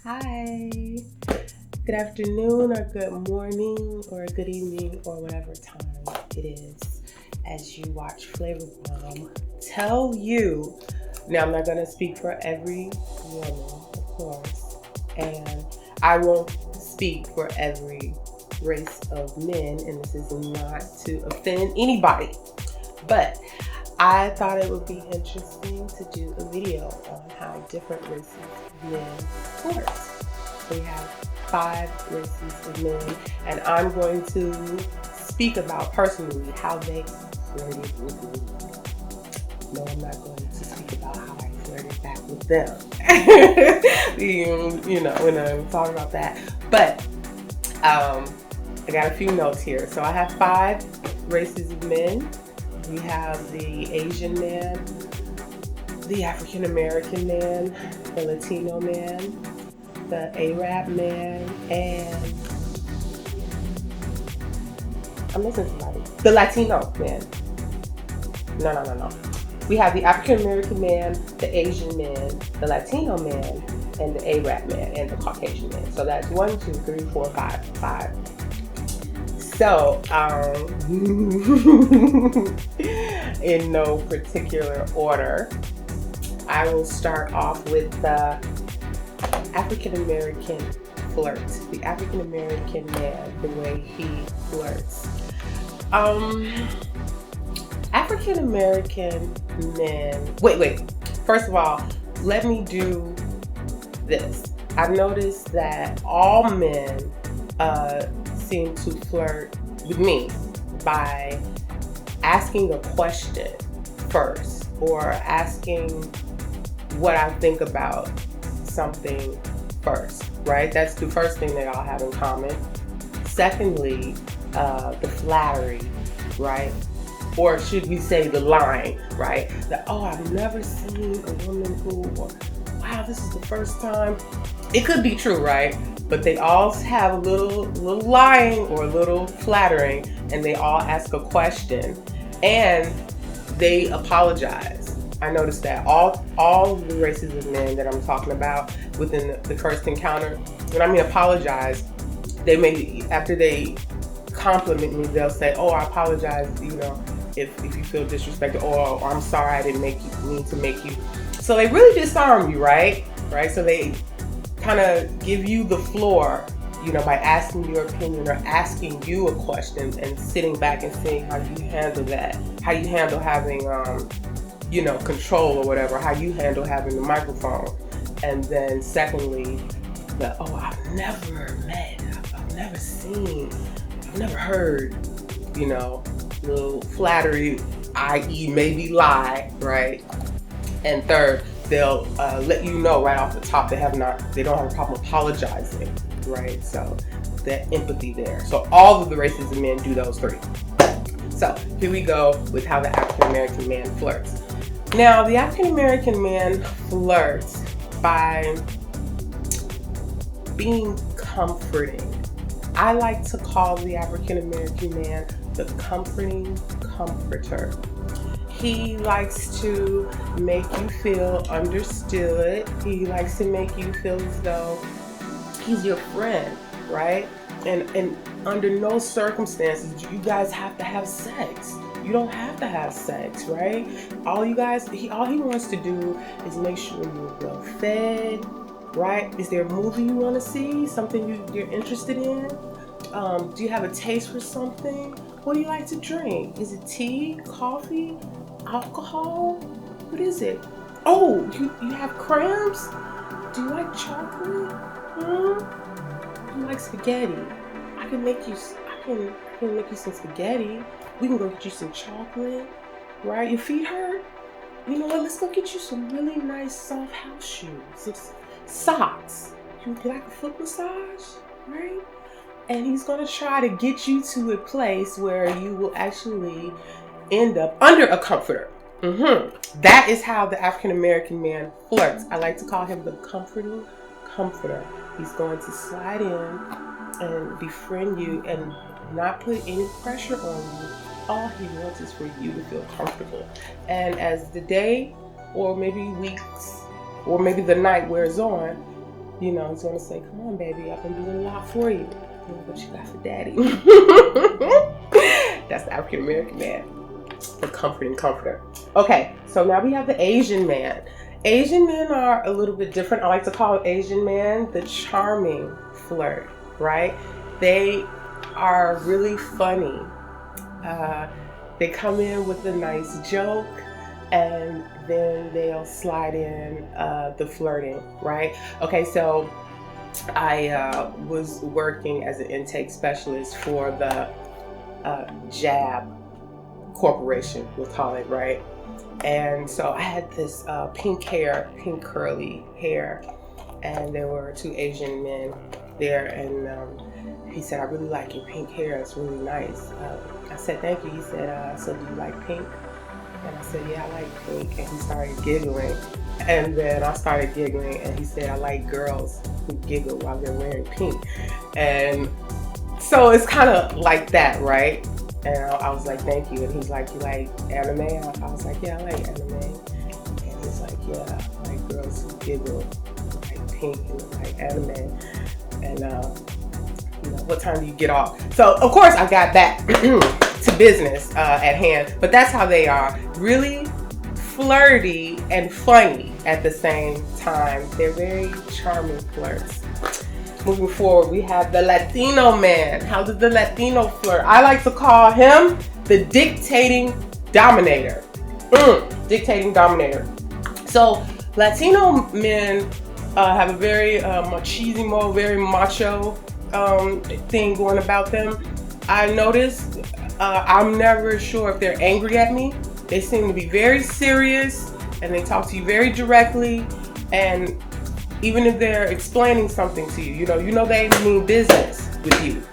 Hi, good afternoon or good morning or good evening or whatever time it is as you watch Flavorbomb tell you. Now, I'm not going to speak for every woman, of course, and I won't speak for every race of men, and this is not to offend anybody, but I thought it would be interesting to do a video on how different races of men flirt. So we have 5 races of men, and I'm going to speak about personally how they flirted with me. No, I'm not going to speak about how I flirted back with them. When I'm talking about that. But I got a few notes here. So I have 5 races of men. We have the Asian man, the African American man, the Latino man, the Arab man, and I'm missing somebody. The Latino man. No. We have the African American man, the Asian man, the Latino man, and the Arab man, and the Caucasian man. So that's 1, 2, 3, 4, 5. So, in no particular order, I will start off with the African American flirt, the African American man, the way he flirts. African American men. Wait. First of all, let me do this. I've noticed that all men seem to flirt with me by asking a question first, or asking what I think about something first, right? That's the first thing they all have in common. Secondly, the flattery, right? Or should we say the line, right? That, oh, I've never seen a woman who, or wow, this is the first time. It could be true, right? But they all have a little lying or a little flattering, and they all ask a question, and they apologize. I noticed that all the races of men that I'm talking about within the first encounter, when I mean apologize, they may, after they compliment me, they'll say, oh, I apologize, if you feel disrespected, or I'm sorry I didn't mean to make you. So they really disarm you, right? So they kind of give you the floor, by asking your opinion or asking you a question and sitting back and seeing how you handle that, how you handle having, control or whatever, how you handle having the microphone. And then secondly, I've never met, I've never seen, I've never heard, little flattery, i.e. maybe lie, right? And third, they'll let you know right off the top they don't have a problem apologizing, right? So that empathy there. So all of the races of men do those 3. So here we go with how the African American man flirts. Now, the African American man flirts by being comforting. I like to call the African American man the comforting comforter. He likes to make you feel understood. He likes to make you feel as though he's your friend, right? And under no circumstances do you guys have to have sex. You don't have to have sex, right? All he wants to do is make sure you're well fed, right? Is there a movie you want to see? Something you're interested in? Do you have a taste for something? What do you like to drink? Is it tea, coffee, alcohol? What is it? Oh, you have cramps? Do you like chocolate? Do you like spaghetti? I can make you some spaghetti. We can go get you some chocolate, right? Your feet hurt? You know what? Let's go get you some really nice soft house shoes, some socks. You would like a foot massage, right? And he's gonna try to get you to a place where you will actually end up under a comforter. That is how the African American man flirts. I like to call him the comforting comforter. He's going to slide in and befriend you and not put any pressure on you. All he wants is for you to feel comfortable. And as the day, or maybe weeks, or maybe the night wears on, you know, he's gonna say, come on, baby, I've been doing a lot for you. What you got for daddy? That's the African American man, the comforting comforter. Okay, so now we have the Asian man. Asian men are a little bit different. I like to call Asian man the charming flirt, right? They are really funny. They come in with a nice joke, and then they'll slide in the flirting, right? Okay, so I was working as an intake specialist for the Jab Corporation, we'll call it, right? And so I had this pink curly hair, and there were two Asian men there, and he said, I really like your pink hair, it's really nice. I said, thank you. He said, so do you like pink? And I said, yeah, I like pink. And he started giggling. And then I started giggling, and he said, I like girls who giggle while they're wearing pink. And so it's kind of like that, right? And I was like, thank you. And he's like, you like anime? I was like, yeah, I like anime. And he's like, yeah, I like girls who giggle, like pink and like anime. And you know, what time do you get off? So of course I got back to business at hand, but that's how they are. Really flirty and funny at the same time. They're very charming flirts. Moving forward, we have the Latino man. How does the Latino flirt? I like to call him the dictating dominator. Dictating dominator. So Latino men have a very machismo, very macho thing going about them. I noticed I'm never sure if they're angry at me. They seem to be very serious, and they talk to you very directly, and even if they're explaining something to you, you know they mean business with you.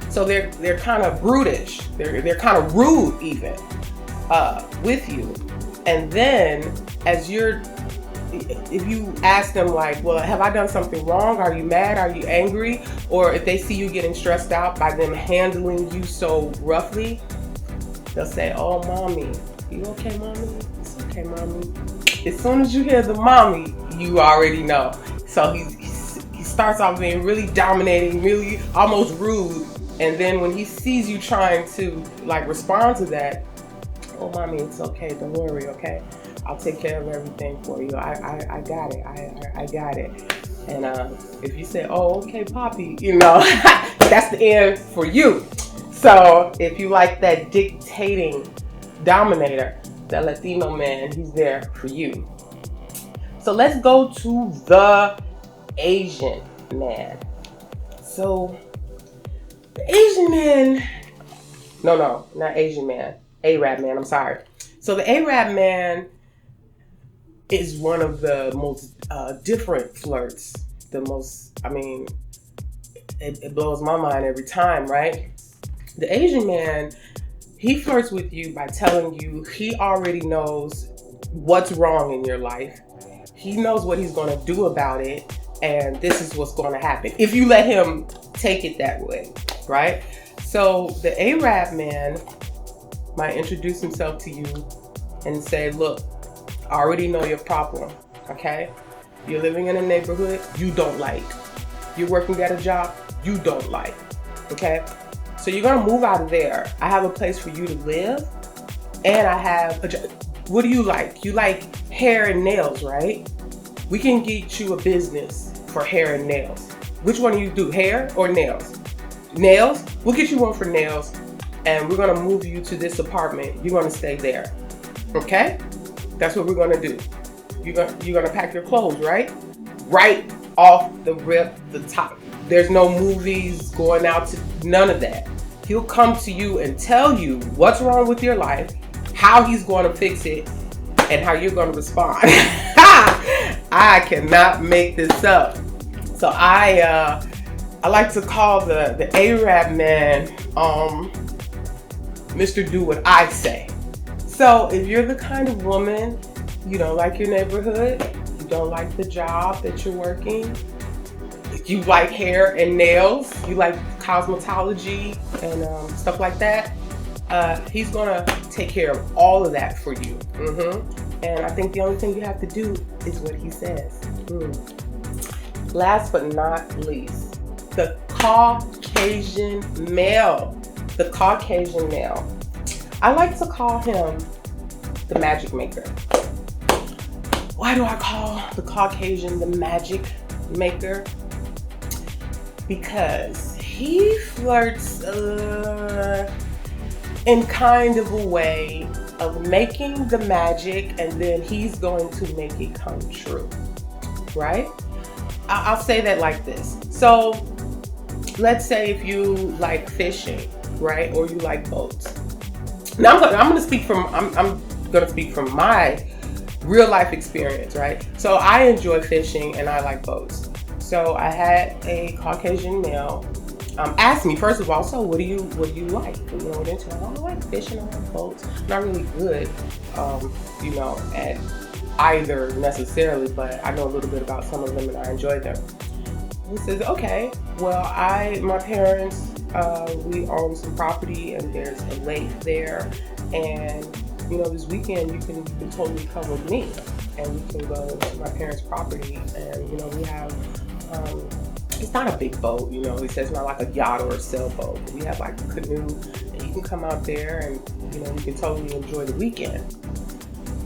So they're kind of brutish. They're kind of rude even with you. And then if you ask them like, well, have I done something wrong? Are you mad? Are you angry? Or if they see you getting stressed out by them handling you so roughly, they'll say, oh, mommy, you okay, mommy? It's okay, mommy. As soon as you hear the mommy, you already know. So he starts off being really dominating, really almost rude. And then when he sees you trying to like respond to that, oh, mommy, it's okay. Don't worry, okay? I'll take care of everything for you. I got it. I got it. And if you say, oh, okay, Poppy, that's the end for you. So if you like that dictating dominator, that Latino man, he's there for you. So let's go to the Asian man. So the Asian man, no, not Asian man, Arab man, I'm sorry. So the Arab man is one of the most different flirts. It blows my mind every time, right? The Asian man, he flirts with you by telling you he already knows what's wrong in your life. He knows what he's going to do about it, and this is what's going to happen if you let him take it that way, right? So the Arab man might introduce himself to you and say, look, I already know your problem, okay? You're living in a neighborhood you don't like. You're working at a job you don't like, okay? So you're gonna move out of there. I have a place for you to live, and I have a job. What do you like? You like hair and nails, right? We can get you a business for hair and nails. Which one do you do, hair or nails? Nails? We'll get you one for nails, and we're gonna move you to this apartment. You're gonna stay there, okay? That's what we're gonna do. You're gonna pack your clothes, right? Right off the rip, the top. There's no movies going out to, none of that. He'll come to you and tell you what's wrong with your life, how he's going to fix it, and how you're going to respond. I cannot make this up. So I like to call the Arab man Mr. Do What I Say. So if you're the kind of woman, you don't like your neighborhood, you don't like the job that you're working, you like hair and nails, you like cosmetology and stuff like that, he's gonna take care of all of that for you. And I think the only thing you have to do is what he says. Last but not least, the Caucasian male. The Caucasian male. I like to call him the magic maker. Why do I call the Caucasian the magic maker? Because he flirts in kind of a way of making the magic, and then he's going to make it come true, right? I'll say that like this. So let's say if you like fishing, right, or you like boats. Now I'm going to speak from my real life experience, right? So I enjoy fishing and I like boats. So I had a Caucasian male ask me, first of all, so what do you like? You know, I like fishing, I like boats. I'm not really good, at either necessarily, but I know a little bit about some of them and I enjoy them. He says, okay, well, my parents, we own some property and there's a lake there, and this weekend you can totally come with me and we can go to my parents' property, and we have it's not a big boat, he says it's not like a yacht or a sailboat. We have like a canoe, and you can come out there and you can totally enjoy the weekend.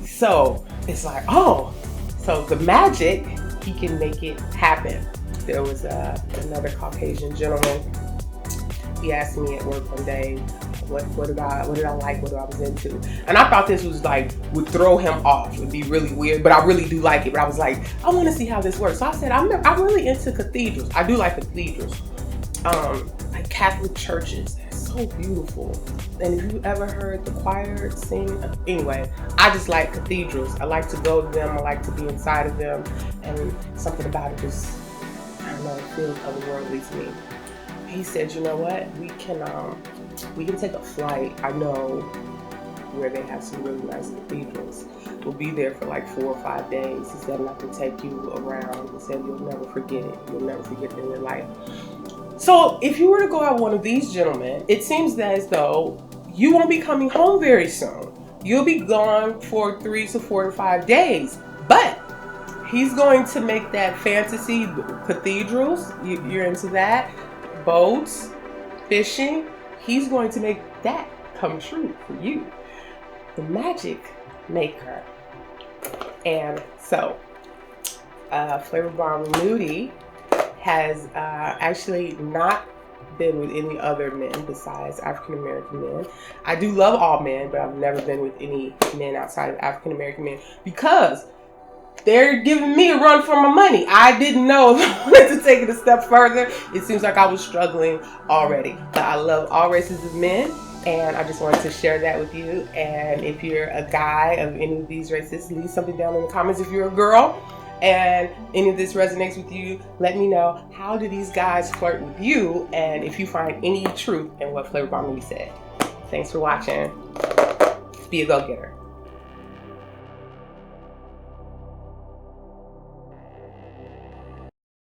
So it's like, oh, so the magic, he can make it happen. There was another Caucasian gentleman. He asked me at work one day, what did I like, what I was into. And I thought this was would throw him off. It would be really weird, but I really do like it. But I was like, I want to see how this works. So I said, I'm really into cathedrals. I do like cathedrals. Like Catholic churches. They're so beautiful. And if you ever heard the choir sing, anyway, I just like cathedrals. I like to go to them. I like to be inside of them. And something about it just, I don't know, it feels otherworldly to me. He said, you know what, we can take a flight. I know where they have some really nice cathedrals. We'll be there for like 4 or 5 days. He said, and I can take you around. He said, you'll never forget it. You'll never forget it in your life. So if you were to go out with one of these gentlemen, it seems as though you won't be coming home very soon. You'll be gone for 3 to 4 to 5 days. But he's going to make that fantasy cathedrals. You're into that. Boats, fishing, he's going to make that come true for you. The magic maker. And so, Flavorbomb Nudie has actually not been with any other men besides African American men. I do love all men, but I've never been with any men outside of African American men because they're giving me a run for my money. I didn't know if I wanted to take it a step further. It seems like I was struggling already. But I love all races of men, and I just wanted to share that with you. And if you're a guy of any of these races, leave something down in the comments. If you're a girl and any of this resonates with you, let me know, how do these guys flirt with you? And if you find any truth in what Flavorbomb Nudie said. Thanks for watching. Be a go-getter.